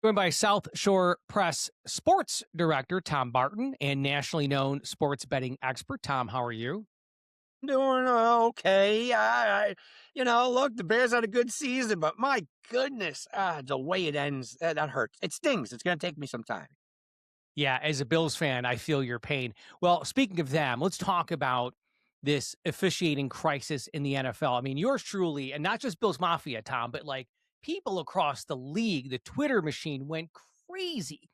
Joined by South Shore Press sports director Tom Barton and nationally known sports betting expert. Tom, how are you? Doing okay. Look, the Bears had a good season, but my goodness, the way it ends, that hurts. It stings. It's going to take me some time. Yeah, as a Bills fan, I feel your pain. Well, speaking of them, let's talk about this officiating crisis in the NFL. I mean, yours truly, and not just Bills Mafia, Tom, but like people across the league, the Twitter machine went crazy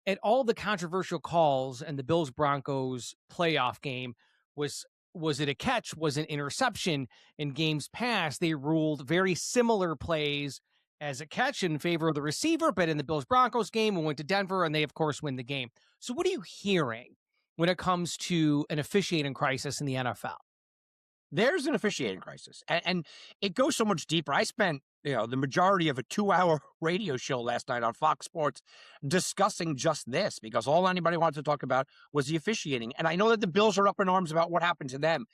at all the controversial calls, and the Bills Broncos playoff game was it a catch? Was it an interception? In games past, they ruled very similar plays as a catch in favor of the receiver, but in the Bills Broncos game, we went to Denver and they of course win the game. So what are you hearing when it comes to an officiating crisis in the NFL? There's an officiating crisis, and it goes so much deeper. I spent the majority of a 2-hour radio show last night on Fox Sports discussing just this because all anybody wanted to talk about was the officiating. And I know that the Bills are up in arms about what happened to them.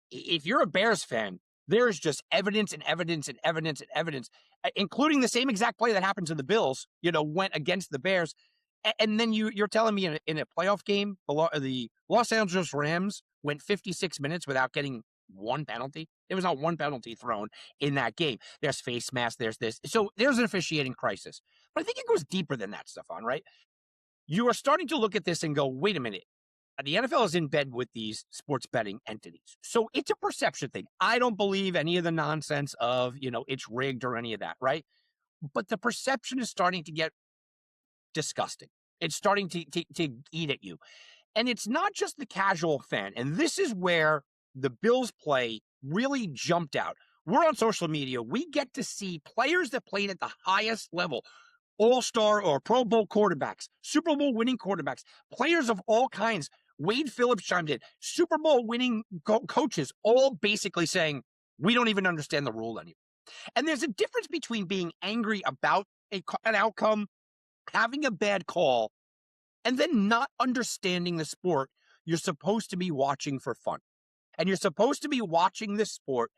If you're a Bears fan, there's just evidence and evidence and evidence and evidence, including the same exact play that happened to the Bills, went against the Bears. And then you're telling me in a playoff game, the Los Angeles Rams went 56 minutes without getting one penalty. There was not one penalty thrown in that game. There's face masks, there's this. So there's an officiating crisis. But I think it goes deeper than that, Stefan, right? You are starting to look at this and go, wait a minute. The NFL is in bed with these sports betting entities. So it's a perception thing. I don't believe any of the nonsense of, it's rigged or any of that, right? But the perception is starting to get disgusting. It's starting to eat at you. And it's not just the casual fan. And this is where the Bills play really jumped out. We're on social media. We get to see players that played at the highest level, all-star or Pro Bowl quarterbacks, Super Bowl winning quarterbacks, players of all kinds. Wade Phillips chimed in, Super Bowl winning coaches, all basically saying, we don't even understand the rule anymore. And there's a difference between being angry about an outcome, having a bad call, and then not understanding the sport you're supposed to be watching for fun. And you're supposed to be watching this sport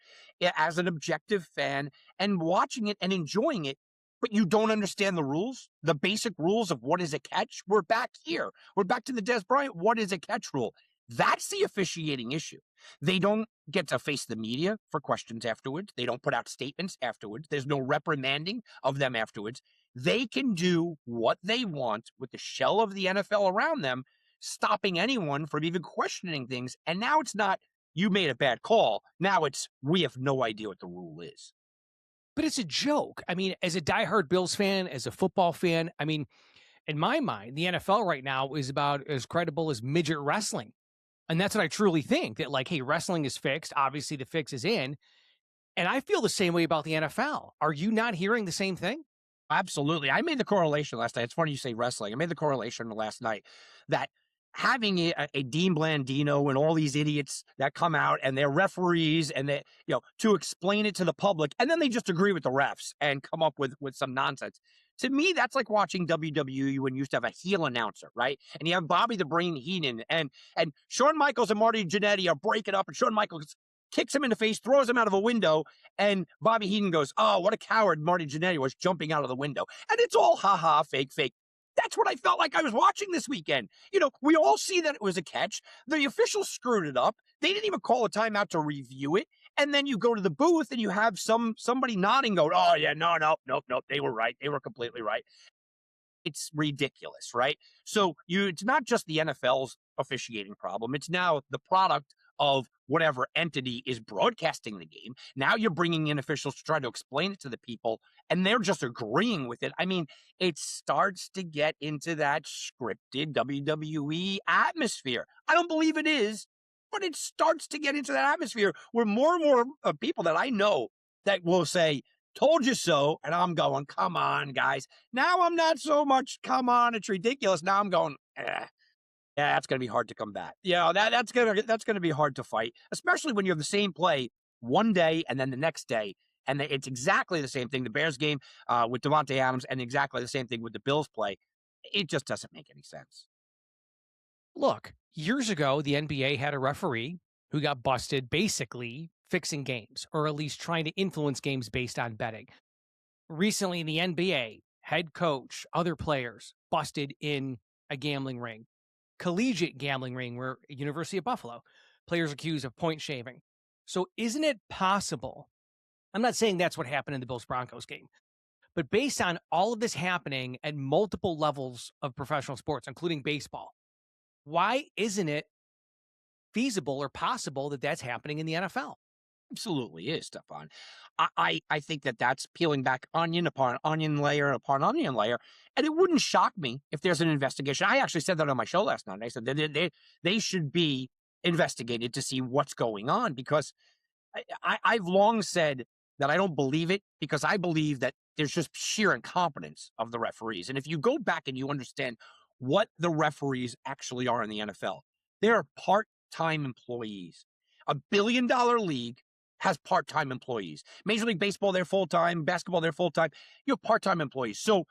as an objective fan and watching it and enjoying it, but you don't understand the rules, the basic rules of what is a catch. We're back here. We're back to the Des Bryant, what is a catch rule? That's the officiating issue. They don't get to face the media for questions afterwards. They don't put out statements afterwards. There's no reprimanding of them afterwards. They can do what they want with the shell of the NFL around them, stopping anyone from even questioning things. And now it's not, you made a bad call. Now it's, we have no idea what the rule is. But it's a joke. I mean, as a diehard Bills fan, as a football fan, I mean, in my mind, the NFL right now is about as credible as midget wrestling. And that's what I truly think, that like, hey, wrestling is fixed. Obviously, the fix is in. And I feel the same way about the NFL. Are you not hearing the same thing? Absolutely. I made the correlation last night. It's funny you say wrestling. I made the correlation last night that having a Dean Blandino and all these idiots that come out and they're referees and they, to explain it to the public, and then they just agree with the refs and come up with some nonsense. To me, that's like watching WWE when you used to have a heel announcer, right? And you have Bobby the Brain Heenan and Shawn Michaels and Marty Jannetty are breaking up, and Shawn Michaels kicks him in the face, throws him out of a window, and Bobby Heenan goes, oh, what a coward Marty Jannetty was jumping out of the window. And it's all ha-ha, fake. That's what I felt like I was watching this weekend. We all see that it was a catch. The officials screwed it up. They didn't even call a timeout to review it. And then you go to the booth and you have somebody nodding, going, oh, yeah, no, they were right. They were completely right. It's ridiculous, right? So it's not just the NFL's officiating problem. It's now the product of whatever entity is broadcasting the game. Now you're bringing in officials to try to explain it to the people, and they're just agreeing with it. I mean, it starts to get into that scripted WWE atmosphere. I don't believe it is, but it starts to get into that atmosphere where more and more people that I know that will say, told you so. And I'm going, come on, guys. Now I'm not so much, come on, it's ridiculous. Now I'm going, yeah, that's going to be hard to combat. That's going to be hard to fight, especially when you have the same play one day and then the next day. And it's exactly the same thing. The Bears game with Davante Adams and exactly the same thing with the Bills play. It just doesn't make any sense. Look, years ago, the NBA had a referee who got busted basically fixing games, or at least trying to influence games based on betting. Recently, the NBA head coach, other players busted in a gambling ring, collegiate gambling ring where University of Buffalo, players accused of point shaving. So isn't it possible? I'm not saying that's what happened in the Bills Broncos game, but based on all of this happening at multiple levels of professional sports, including baseball, why isn't it feasible or possible that that's happening in the NFL? Absolutely is, Stefan. I think that that's peeling back onion upon onion layer upon onion layer, and it wouldn't shock me if there's an investigation. I actually said that on my show last night. I said they should be investigated to see what's going on, because I've long said that I don't believe it, because I believe that there's just sheer incompetence of the referees. And if you go back and you understand what the referees actually are in the NFL, they are part-time employees. $1 billion league has part-time employees. Major League Baseball, they're full-time. Basketball, they're full-time. You have part-time employees. So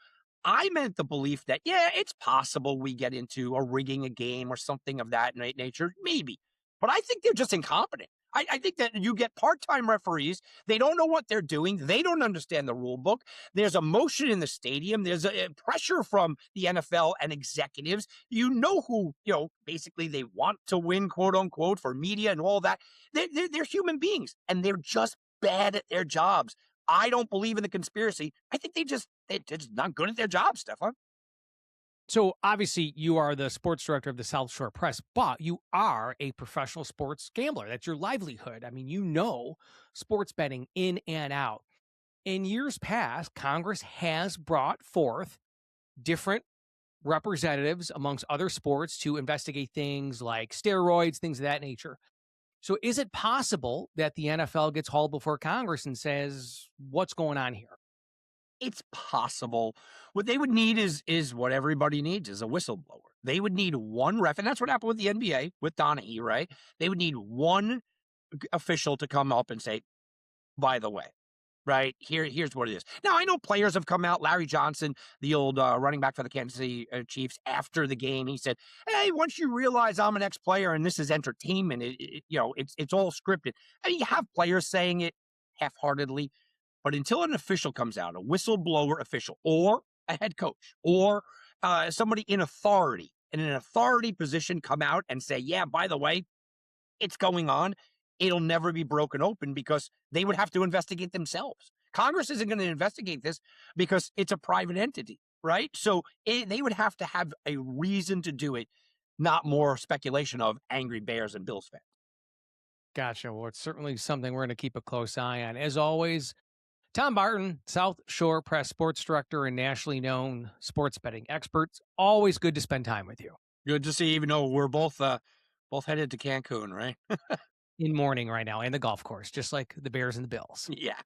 I meant the belief that, yeah, it's possible we get into a rigging a game or something of that nature. Maybe. But I think they're just incompetent. I think that you get part-time referees. They don't know what they're doing. They don't understand the rule book. There's emotion in the stadium. There's a pressure from the NFL and executives. You know who, basically they want to win, quote unquote, for media and all that. They're human beings, and they're just bad at their jobs. I don't believe in the conspiracy. I think they're just not good at their jobs, Stefan. So obviously you are the sports director of the South Shore Press, but you are a professional sports gambler. That's your livelihood. I mean, you know sports betting in and out. In years past, Congress has brought forth different representatives amongst other sports to investigate things like steroids, things of that nature. So is it possible that the NFL gets hauled before Congress and says, what's going on here? It's possible. What they would need is what everybody needs, is a whistleblower. They would need one ref, and that's what happened with the NBA with Donaghy, right? They would need one official to come up and say, by the way, right, here's what it is. Now, I know players have come out. Larry Johnson, the old running back for the Kansas City Chiefs, after the game, he said, hey, once you realize I'm an ex-player and this is entertainment, it's all scripted. I mean, you have players saying it half-heartedly. But until an official comes out, a whistleblower official, or a head coach, or somebody in an authority position, come out and say, yeah, by the way, it's going on, it'll never be broken open, because they would have to investigate themselves. Congress isn't going to investigate this because it's a private entity, right? So they would have to have a reason to do it, not more speculation of angry Bears and Bills fans. Gotcha. Well, it's certainly something we're going to keep a close eye on. As always, Tom Barton, South Shore Press sports director and nationally known sports betting expert. Always good to spend time with you. Good to see, even though we're both headed to Cancun, right? In morning right now and the golf course, just like the Bears and the Bills. Yeah.